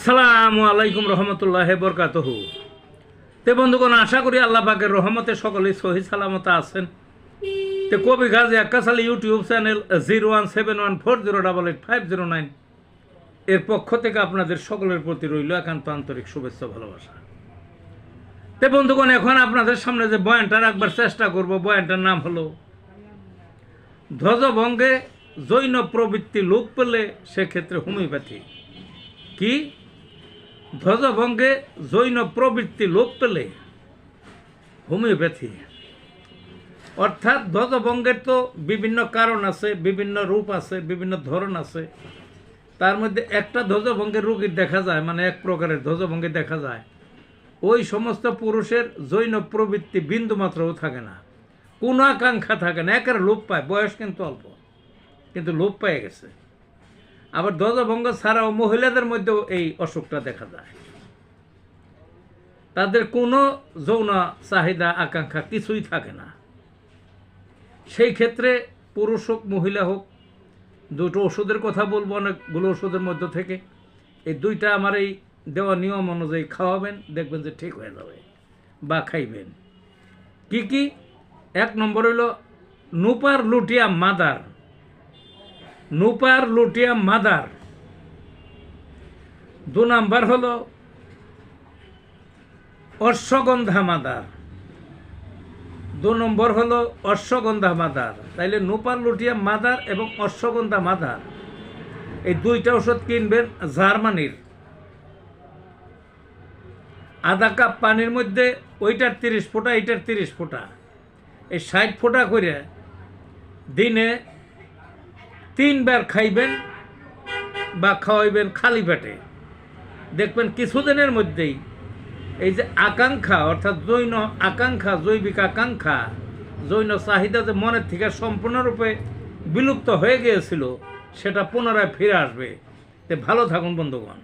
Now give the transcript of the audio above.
আসসালামু আলাইকুম রহমতুল্লাহ বরকাতহু। তে বন্ধুগণ, আশা করি আল্লাহ পাকের রহমতে সকলেই সহি সালামত আছেন। তে কবি গাজী আক্কাস আলী ইউটিউব চ্যানেল 017140885009 এর পক্ষ থেকে আপনাদের সকলের প্রতি রইল একান্ত আন্তরিক শুভেচ্ছা ভালোবাসা। তে বন্ধুগণ, এখন আপনাদের সামনে যে বয়ানটা রাখবার চেষ্টা করব, বয়ানটার নাম হলো ধ্বজভঙ্গে জৈন প্রবৃত্তি লোপ পেলে সেক্ষেত্রে হোমিওপ্যাথি। কি? ধ্বজভঙ্গে জৈন প্রবৃত্তি লোপ পেলে হোমিওপ্যাথি। অর্থাৎ ধ্বজভঙ্গের তো বিভিন্ন কারণ আছে, বিভিন্ন রূপ আছে, বিভিন্ন ধরন আছে। তার মধ্যে একটা ধ্বজভঙ্গের রোগীর দেখা যায়, মানে এক প্রকারের ধ্বজভঙ্গে দেখা যায় ওই সমস্ত পুরুষের জৈন প্রবৃত্তি বিন্দু মাত্রও থাকে না, কোনো আকাঙ্ক্ষা থাকে না, একের লোপ পায়। বয়স কিন্তু অল্প, কিন্তু লোপ পেয়ে গেছে। আবার ধ্বজভঙ্গ ছাড়াও মহিলাদের মধ্যেও এই অসুখটা দেখা যায়। তাদের কোনো যৌন চাহিদা আকাঙ্ক্ষা কিছুই থাকে না। সেই ক্ষেত্রে পুরুষ হোক মহিলা হোক, দুটো ওষুধের কথা বলবো, অনেকগুলো ওষুধের মধ্য থেকে এই দুইটা আমার এই দেওয়া নিয়ম অনুযায়ী খাওয়াবেন, দেখবেন যে ঠিক হয়ে যাবে, বা খাইবেন। কি কি? এক নম্বর হইল Nuphar luteum mother. Nuphar luteum mother. দু নাম্বার হলো অশ্বগন্ধা মাদার। দু নম্বর হলো অশ্বগন্ধা মাদার। তাইলে নুপার লুটিয়াম মাদার এবং অশ্বগন্ধা মাদার, এই দুইটা ওষুধ কিনবেন জার্মানির। আধা কাপ পানির মধ্যে ওইটার 30 ফোঁটা, এইটার 30 ফোঁটা, এই 60 ফোঁটা করে দিনে 3 বার খাইবেন বা খাওয়াইবেন খালি পেটে। দেখবেন কিছুদিনের মধ্যেই এই যে আকাঙ্ক্ষা, অর্থাৎ জৈন আকাঙ্ক্ষা, জৈবিক আকাঙ্ক্ষা, জৈন চাহিদা যে মনের থেকে সম্পূর্ণরূপে বিলুপ্ত হয়ে গিয়েছিল, সেটা পুনরায় ফিরে আসবে। তে ভালো থাকুন বন্ধুগণ।